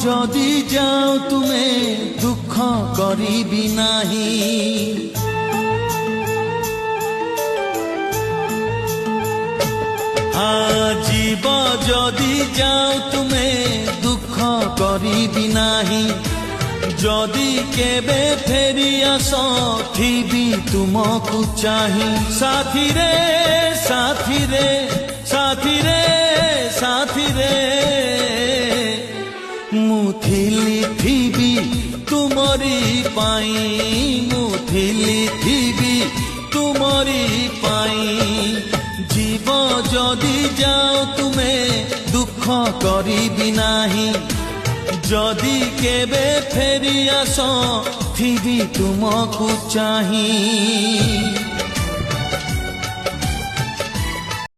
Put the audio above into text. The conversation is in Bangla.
যদি যাও তুমে দুঃখ করিবি নাহি। জীব যদি যাও তুমে দুঃখ করিবি নাহি। যদি কেবে ফেরি আস থিবি তুমকু চাহি। সাথী রে সাথী রে সাথী রে সাথী রে, মু থিলি থিবি তুমরি পাই। মু থিলি থিবি তুমরি পাই। জীব যদি যাও তুমে দুঃখ করিবি নাহি। যদি কেবে ফেরি আস থিবি তুমকু চাহি।